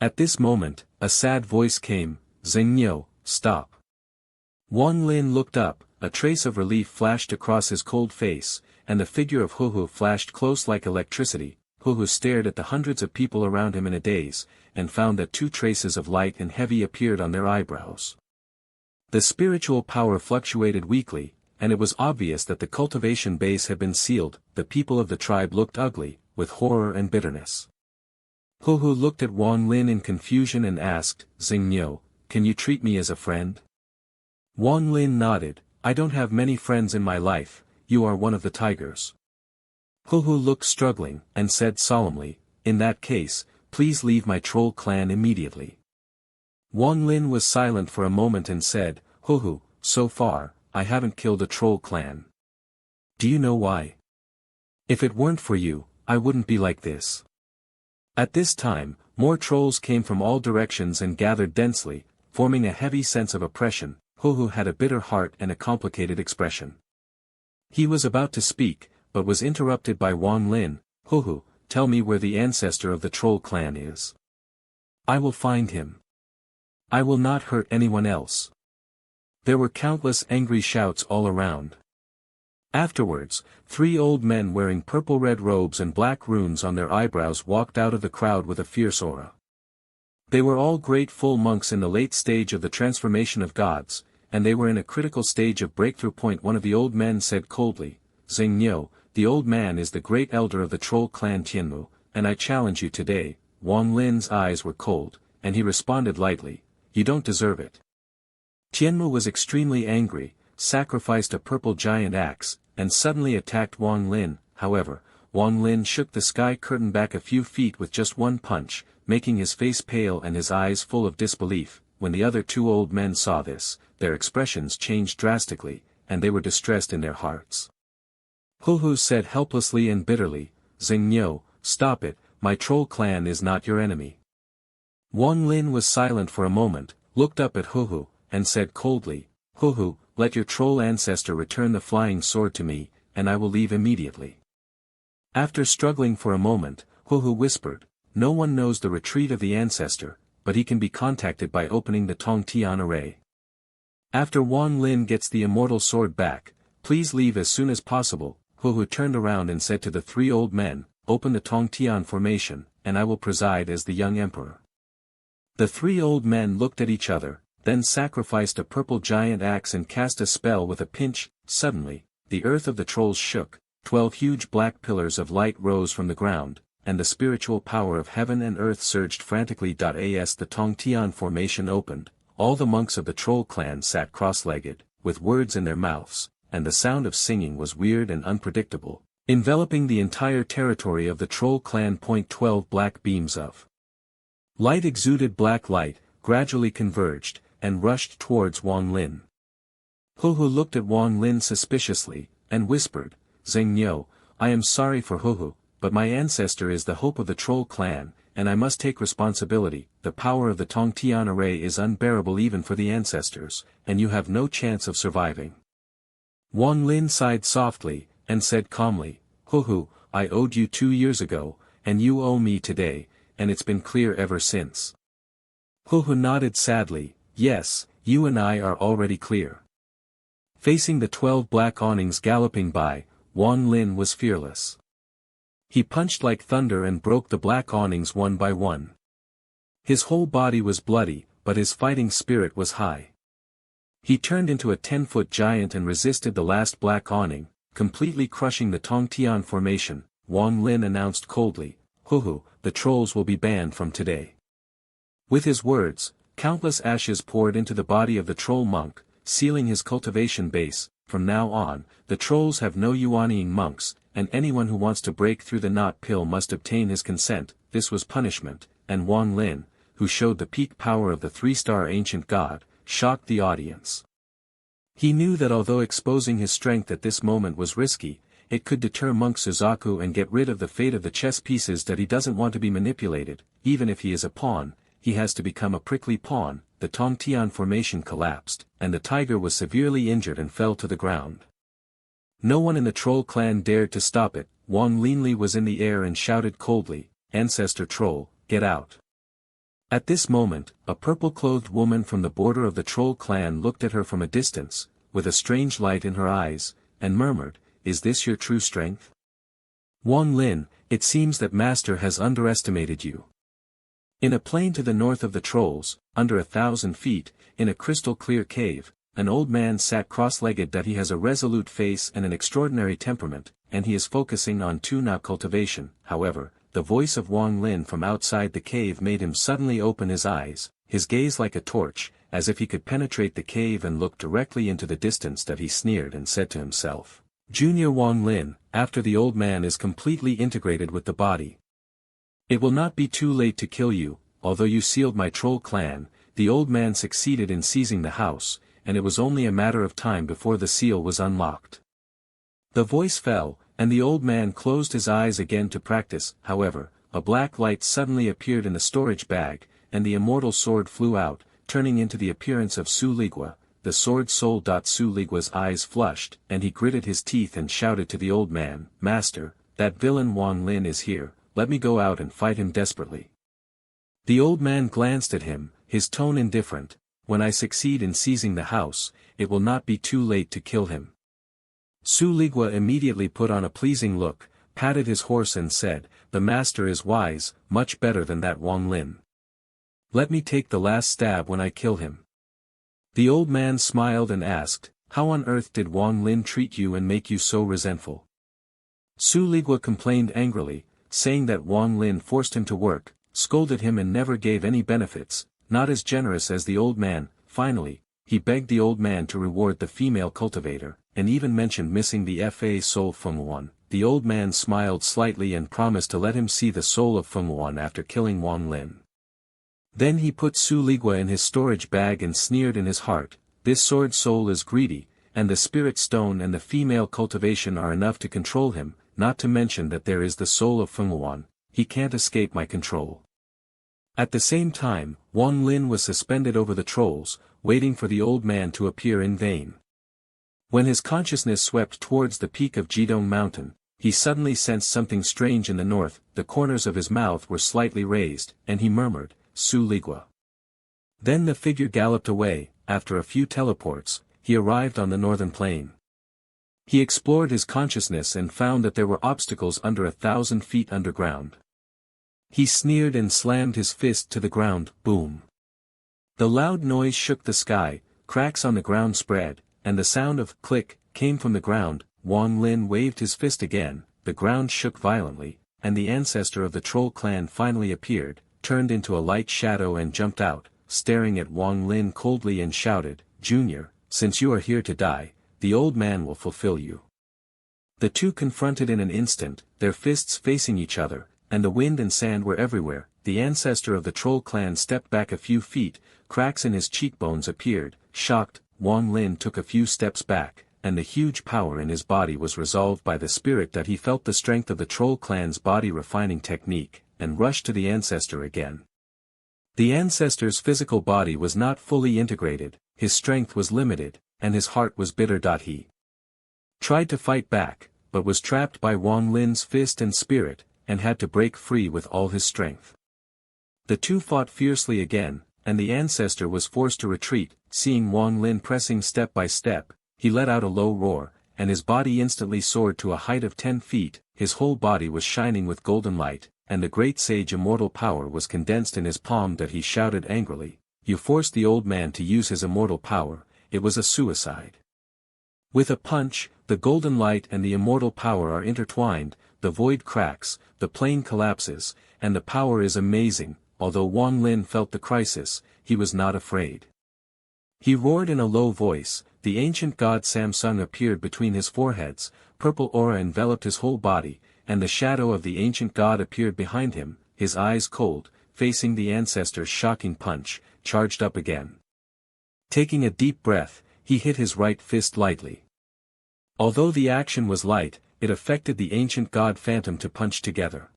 At this moment, a sad voice came, "Zheng Niu, stop." Wang Lin looked up, a trace of relief flashed across his cold face, and the figure of Hu flashed close like electricity. Hu stared at the hundreds of people around him in a daze, and found that 2 traces of light and heavy appeared on their eyebrows. The spiritual power fluctuated weakly, and it was obvious that the cultivation base had been sealed. The people of the tribe looked ugly, with horror and bitterness. Hu looked at Wang Lin in confusion and asked, "Zheng Niu, can you treat me as a friend?" Wang Lin nodded. I don't have many friends in my life, you are one of the tigers. Hu Hu looked struggling, and said solemnly, in that case, please leave my troll clan immediately. Wang Lin was silent for a moment and said, Hu Hu, so far, I haven't killed a troll clan. Do you know why? If it weren't for you, I wouldn't be like this. At this time, more trolls came from all directions and gathered densely, forming a heavy sense of oppression. Hu Hu had a bitter heart and a complicated expression. He was about to speak, but was interrupted by Wang Lin. Hu Hu, tell me where the ancestor of the troll clan is. I will find him. I will not hurt anyone else. There were countless angry shouts all around. Afterwards, 3 old men wearing purple-red robes and black runes on their eyebrows walked out of the crowd with a fierce aura. They were all great full monks in the late stage of the transformation of gods, and they were in a critical stage of breakthrough point. One of the old men said coldly, Xing Niu, the old man is the great elder of the troll clan Tianmu, and I challenge you today. Wang Lin's eyes were cold, and he responded lightly, you don't deserve it. Tianmu was extremely angry, sacrificed a purple giant axe, and suddenly attacked Wang Lin. However, Wang Lin shook the sky curtain back a few feet with just one punch, making his face pale and his eyes full of disbelief. When the other 2 old men saw this, their expressions changed drastically, and they were distressed in their hearts. Hu Hu said helplessly and bitterly, Xing Niu, stop it, my troll clan is not your enemy. Wang Lin was silent for a moment, looked up at Hu Hu, and said coldly, Hu Hu, let your troll ancestor return the flying sword to me, and I will leave immediately. After struggling for a moment, Hu Hu whispered, no one knows the retreat of the ancestor, but he can be contacted by opening the Tongtian array. After Wang Lin gets the immortal sword back, please leave as soon as possible. Hu Hu turned around and said to the 3 old men, open the Tongtian formation, and I will preside as the young emperor. The 3 old men looked at each other, then sacrificed a purple giant axe and cast a spell with a pinch. Suddenly, the earth of the trolls shook, 12 huge black pillars of light rose from the ground, and the spiritual power of heaven and earth surged frantically. As the Tongtian formation opened, all the monks of the troll clan sat cross-legged, with words in their mouths, and the sound of singing was weird and unpredictable, enveloping the entire territory of the troll clan. 12 black beams of light exuded black light, gradually converged, and rushed towards Wang Lin. Hu Hu looked at Wang Lin suspiciously, and whispered, Xing Niu, I am sorry for Hu Hu, but my ancestor is the hope of the troll clan, and I must take responsibility. The power of the Tongtian array is unbearable even for the ancestors, and you have no chance of surviving. Wang Lin sighed softly, and said calmly, Hu Hu, I owed you 2 years ago, and you owe me today, and it's been clear ever since. Hu Hu nodded sadly, yes, you and I are already clear. Facing the 12 black awnings galloping by, Wang Lin was fearless. He punched like thunder and broke the black awnings one by one. His whole body was bloody, but his fighting spirit was high. He turned into a 10-foot giant and resisted the last black awning, completely crushing the Tongtian formation. Wang Lin announced coldly, Hu Hu, the trolls will be banned from today. With his words, countless ashes poured into the body of the troll monk, sealing his cultivation base. From now on, the trolls have no Yuanying monks, and anyone who wants to break through the knot pill must obtain his consent. This was punishment, and Wang Lin, who showed the peak power of the 3-star ancient god, shocked the audience. He knew that although exposing his strength at this moment was risky, it could deter Monk Suzaku and get rid of the fate of the chess pieces. That he doesn't want to be manipulated. Even if he is a pawn, he has to become a prickly pawn. The Tongtian formation collapsed, and the tiger was severely injured and fell to the ground. No one in the troll clan dared to stop it. Wang Linli was in the air and shouted coldly, Ancestor Troll, get out. At this moment, a purple-clothed woman from the border of the troll clan looked at her from a distance, with a strange light in her eyes, and murmured, Is this your true strength? Wang Lin, it seems that Master has underestimated you. In a plain to the north of the trolls, under 1,000 feet, in a crystal-clear cave, an old man sat cross-legged. That he has a resolute face and an extraordinary temperament, and he is focusing on tuna cultivation. However, the voice of Wang Lin from outside the cave made him suddenly open his eyes, his gaze like a torch, as if he could penetrate the cave and look directly into the distance, that he sneered and said to himself, "Junior Wang Lin, after the old man is completely integrated with the body, it will not be too late to kill you. Although you sealed my troll clan, the old man succeeded in seizing the house, and it was only a matter of time before the seal was unlocked." The voice fell, and the old man closed his eyes again to practice. However, a black light suddenly appeared in the storage bag, and the immortal sword flew out, turning into the appearance of Su Ligua, the sword soul. Su Ligua's eyes flushed, and he gritted his teeth and shouted to the old man, "Master, that villain Wang Lin is here, let me go out and fight him desperately." The old man glanced at him, his tone indifferent. "When I succeed in seizing the house, it will not be too late to kill him." Su Ligua immediately put on a pleasing look, patted his horse and said, "The master is wise, much better than that Wang Lin. Let me take the last stab when I kill him." The old man smiled and asked, "How on earth did Wang Lin treat you and make you so resentful?" Su Ligua complained angrily, saying that Wang Lin forced him to work, scolded him and never gave any benefits, not as generous as the old man. Finally, he begged the old man to reward the female cultivator, and even mentioned missing the Fa soul Feng Wan. The old man smiled slightly and promised to let him see the soul of Feng Wan after killing Wang Lin. Then he put Su Ligua in his storage bag and sneered in his heart, "This sword soul is greedy, and the spirit stone and the female cultivation are enough to control him, not to mention that there is the soul of Feng Wan. He can't escape my control." At the same time, Wang Lin was suspended over the trolls, waiting for the old man to appear. In vain. When his consciousness swept towards the peak of Jidong Mountain, he suddenly sensed something strange in the north. The corners of his mouth were slightly raised, and he murmured, "Su Ligua." Then the figure galloped away. After a few teleports, he arrived on the northern plain. He explored his consciousness and found that there were obstacles under 1,000 feet underground. He sneered and slammed his fist to the ground. Boom! The loud noise shook the sky, cracks on the ground spread, and the sound of click came from the ground. Wang Lin waved his fist again, the ground shook violently, and the ancestor of the troll clan finally appeared, turned into a light shadow and jumped out, staring at Wang Lin coldly and shouted, "Junior, since you are here to die, the old man will fulfill you." The two confronted in an instant, their fists facing each other, and the wind and sand were everywhere. The ancestor of the troll clan stepped back a few feet, cracks in his cheekbones appeared. Shocked, Wang Lin took a few steps back, and the huge power in his body was resolved by the spirit that he felt the strength of the troll clan's body refining technique, and rushed to the ancestor again. The ancestor's physical body was not fully integrated, his strength was limited, and his heart was bitter. He tried to fight back, but was trapped by Wang Lin's fist and spirit, and had to break free with all his strength. The two fought fiercely again, and the ancestor was forced to retreat. Seeing Wang Lin pressing step by step, he let out a low roar, and his body instantly soared to a height of 10 feet, his whole body was shining with golden light, and the great sage immortal power was condensed in his palm. He shouted angrily, "You forced the old man to use his immortal power, it was a suicide." With a punch, the golden light and the immortal power are intertwined, the void cracks, the plane collapses, and the power is amazing. Although Wang Lin felt the crisis, he was not afraid. He roared in a low voice. The ancient god Samsung appeared between his foreheads, purple aura enveloped his whole body, and the shadow of the ancient god appeared behind him, his eyes cold, facing the ancestor's shocking punch, charged up again. Taking a deep breath, he hit his right fist lightly. Although the action was light, it affected the ancient god phantom to punch together.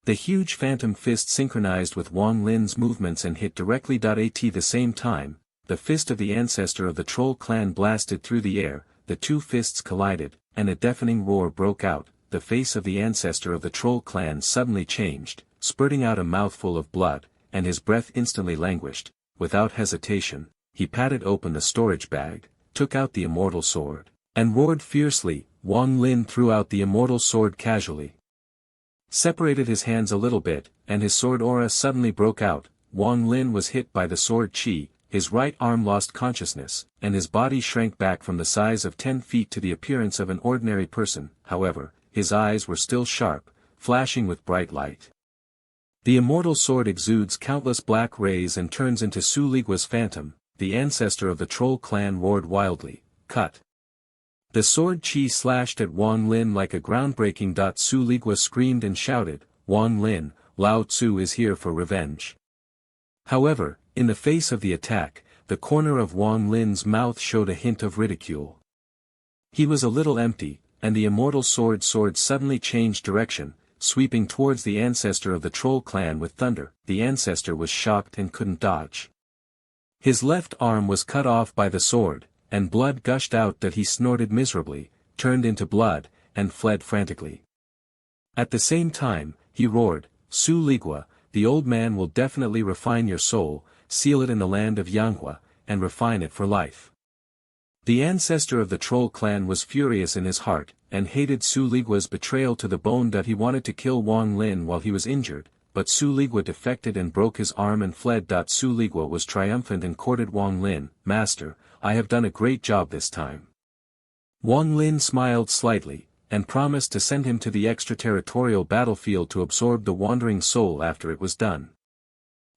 The huge phantom fist synchronized with Wang Lin's movements and hit directly. At the same time, the fist of the ancestor of the troll clan blasted through the air, the two fists collided, and a deafening roar broke out. The face of the ancestor of the troll clan suddenly changed, spurting out a mouthful of blood, and his breath instantly languished. Without hesitation, he patted open the storage bag, took out the immortal sword, and roared fiercely. Wang Lin threw out the immortal sword casually, separated his hands a little bit, and his sword aura suddenly broke out. Wang Lin was hit by the sword chi, his right arm lost consciousness, and his body shrank back from the size of 10 feet to the appearance of an ordinary person. However, his eyes were still sharp, flashing with bright light. The immortal sword exudes countless black rays and turns into Su Ligua's phantom, the ancestor of the Troll clan roared wildly, "Cut!" The sword chi slashed at Wang Lin like a groundbreaking. Su Ligua screamed and shouted, "Wang Lin, Lao Tzu is here for revenge." However, in the face of the attack, the corner of Wang Lin's mouth showed a hint of ridicule. He was a little empty, and the immortal sword suddenly changed direction, sweeping towards the ancestor of the Troll clan with thunder. The ancestor was shocked and couldn't dodge. His left arm was cut off by the sword, and blood gushed out that he snorted miserably, turned into blood, and fled frantically. At the same time, he roared, "Su Ligua, the old man will definitely refine your soul, seal it in the land of Yanghua, and refine it for life." The ancestor of the Troll clan was furious in his heart, and hated Su Ligua's betrayal to the bone. He wanted to kill Wang Lin while he was injured, but Su Ligua defected and broke his arm and fled. Su Ligua was triumphant and courted Wang Lin, "Master, I have done a great job this time." Wang Lin smiled slightly, and promised to send him to the extraterritorial battlefield to absorb the wandering soul after it was done.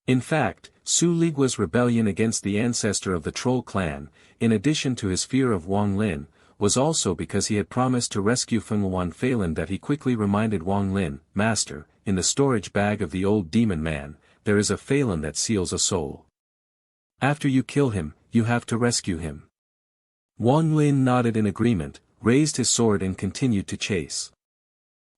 In fact, Su Ligua's rebellion against the ancestor of the Troll clan, in addition to his fear of Wang Lin, was also because he had promised to rescue Fenghuan Phelan. He quickly reminded Wang Lin, "Master, in the storage bag of the old demon man, there is a Phelan that seals a soul. After you kill him, you have to rescue him." Wang Lin nodded in agreement, raised his sword and continued to chase.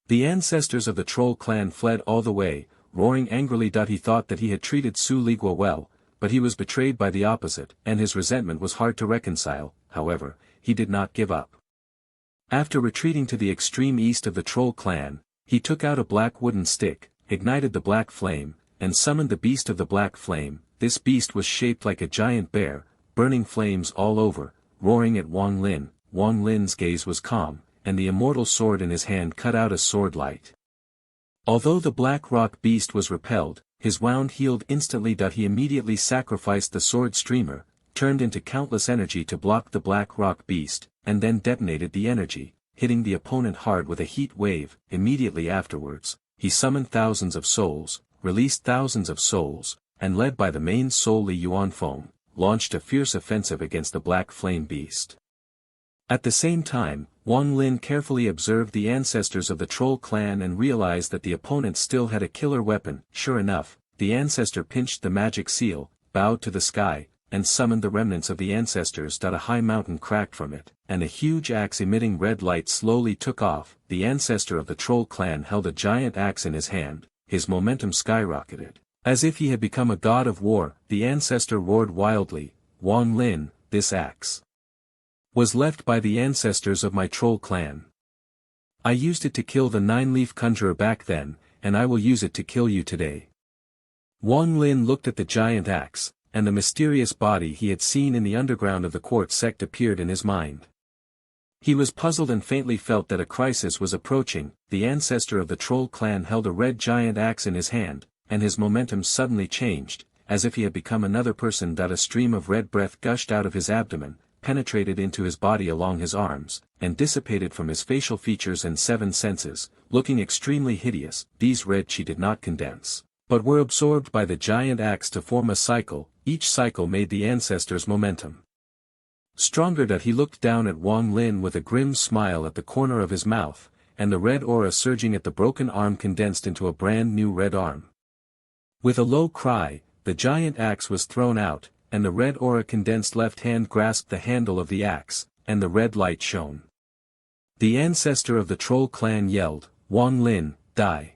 The ancestors of the Troll clan fled all the way, roaring angrily. He thought that he had treated Su Ligua well, but he was betrayed by the opposite, and his resentment was hard to reconcile. However, he did not give up. After retreating to the extreme east of the Troll clan, he took out a black wooden stick, ignited the black flame, and summoned the beast of the black flame. This beast was shaped like a giant bear, burning flames all over, roaring at Wang Lin. Wang Lin's gaze was calm, and the immortal sword in his hand cut out a sword light. Although the black rock beast was repelled, his wound healed instantly. He immediately sacrificed the sword streamer, turned into countless energy to block the black rock beast, and then detonated the energy, hitting the opponent hard with a heat wave. Immediately afterwards, he summoned thousands of souls, released thousands of souls, and led by the main soul Li Yuanfeng, launched a fierce offensive against the black flame beast. At the same time, Wang Lin carefully observed the ancestors of the Troll clan and realized that the opponent still had a killer weapon. Sure enough, the ancestor pinched the magic seal, bowed to the sky, and summoned the remnants of the ancestors. A high mountain cracked from it, and a huge axe emitting red light slowly took off. The ancestor of the Troll clan held a giant axe in his hand, his momentum skyrocketed. As if he had become a god of war, the ancestor roared wildly, "Wang Lin, this axe was left by the ancestors of my Troll clan. I used it to kill the nine-leaf conjurer back then, and I will use it to kill you today." Wang Lin looked at the giant axe, and the mysterious body he had seen in the underground of the quartz sect appeared in his mind. He was puzzled and faintly felt that a crisis was approaching. The ancestor of the Troll clan held a red giant axe in his hand, and his momentum suddenly changed, as if he had become another person. A stream of red breath gushed out of his abdomen, penetrated into his body along his arms, and dissipated from his facial features and seven senses, looking extremely hideous. These red chi did not condense, but were absorbed by the giant axe to form a cycle. Each cycle made the ancestor's momentum stronger. He looked down at Wang Lin with a grim smile at the corner of his mouth, and the red aura surging at the broken arm condensed into a brand new red arm. With a low cry, the giant axe was thrown out, and the red aura condensed left hand grasped the handle of the axe, and the red light shone. The ancestor of the Troll clan yelled, "Wang Lin, die!"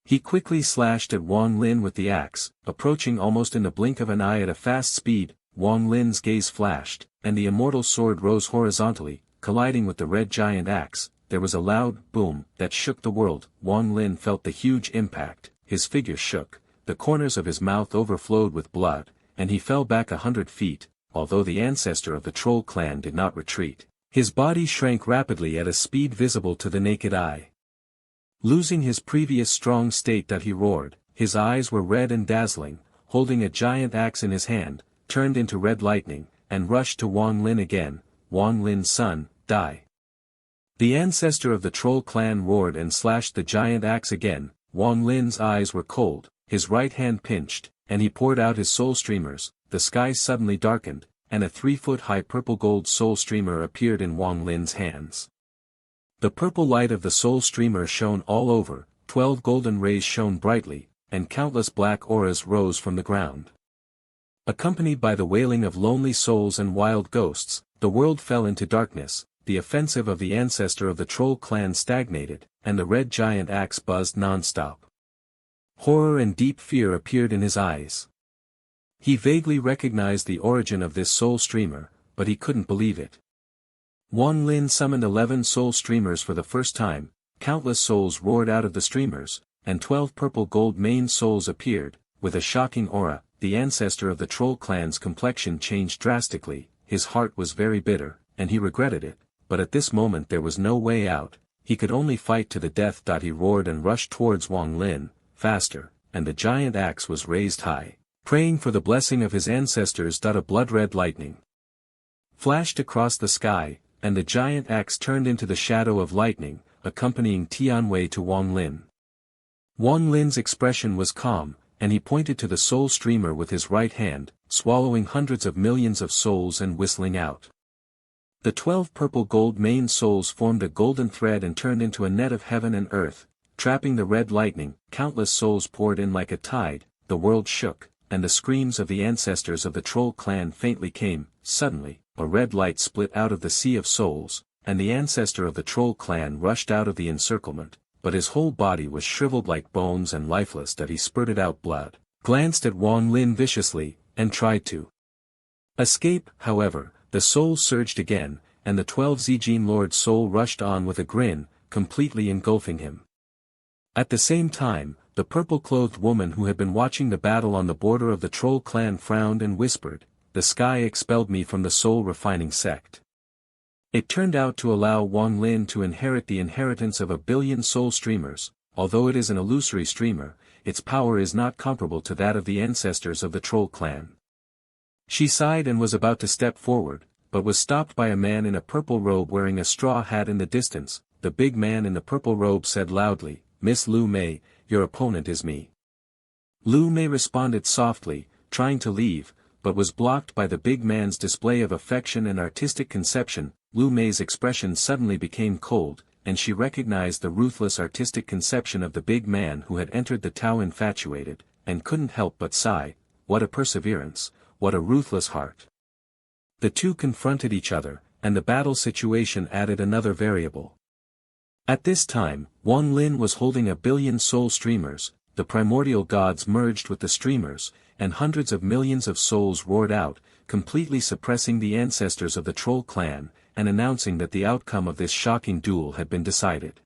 He quickly slashed at Wang Lin with the axe, approaching almost in the blink of an eye at a fast speed. Wang Lin's gaze flashed, and the immortal sword rose horizontally, colliding with the red giant axe. There was a loud boom that shook the world. Wang Lin felt the huge impact, his figure shook, the corners of his mouth overflowed with blood, and he fell back 100 feet. Although the ancestor of the Troll clan did not retreat, his body shrank rapidly at a speed visible to the naked eye. Losing his previous strong state, he roared, his eyes were red and dazzling, holding a giant axe in his hand, turned into red lightning, and rushed to Wang Lin again. "Wang Lin's son, die!" The ancestor of the Troll clan roared and slashed the giant axe again. Wang Lin's eyes were cold, his right hand pinched, and he poured out his soul streamers. the sky suddenly darkened, and a 3-foot-high purple-gold soul streamer appeared in Wang Lin's hands. The purple light of the soul streamer shone all over, 12 golden rays shone brightly, and countless black auras rose from the ground. Accompanied by the wailing of lonely souls and wild ghosts, the world fell into darkness, the offensive of the ancestor of the troll clan stagnated, and the red giant axe buzzed non-stop. Horror and deep fear appeared in his eyes. He vaguely recognized the origin of this soul streamer, but he couldn't believe it. Wang Lin summoned 11 soul streamers for the first time, countless souls roared out of the streamers, and 12 purple gold maned souls appeared. With a shocking aura, the ancestor of the troll clan's complexion changed drastically, his heart was very bitter, and he regretted it, but at this moment there was no way out, he could only fight to the death. He roared and rushed towards Wang Lin, faster, and the giant axe was raised high, praying for the blessing of his ancestors. A blood-red lightning flashed across the sky, and the giant axe turned into the shadow of lightning, accompanying Tianwei to Wang Lin. Wang Lin's expression was calm, and he pointed to the soul streamer with his right hand, swallowing hundreds of millions of souls and whistling out. The 12 purple gold maned souls formed a golden thread and turned into a net of heaven and earth, trapping the red lightning. Countless souls poured in like a tide, the world shook, and the screams of the ancestors of the troll clan faintly came. Suddenly, a red light split out of the sea of souls, and the ancestor of the troll clan rushed out of the encirclement, but his whole body was shriveled like bones and lifeless. He spurted out blood, glanced at Wang Lin viciously, and tried to escape. However, the soul surged again, and the 12 Zijin Lord soul rushed on with a grin, completely engulfing him. At the same time, the purple-clothed woman who had been watching the battle on the border of the troll clan frowned and whispered, "The sky expelled me from the soul-refining sect." It turned out to allow Wang Lin to inherit the inheritance of 1 billion soul streamers. Although it is an illusory streamer, its power is not comparable to that of the ancestors of the troll clan. She sighed and was about to step forward, but was stopped by a man in a purple robe wearing a straw hat in the distance. The big man in the purple robe said loudly, "Miss Lu Mei, your opponent is me." Lu Mei responded softly, trying to leave, but was blocked by the big man's display of affection and artistic conception. Lu Mei's expression suddenly became cold, and she recognized the ruthless artistic conception of the big man who had entered the Tao infatuated, and couldn't help but sigh, "What a perseverance, what a ruthless heart." The two confronted each other, and the battle situation added another variable. At this time, Wang Lin was holding 1 billion soul streamers. The primordial gods merged with the streamers, and hundreds of millions of souls roared out, completely suppressing the ancestors of the troll clan, and announcing that the outcome of this shocking duel had been decided.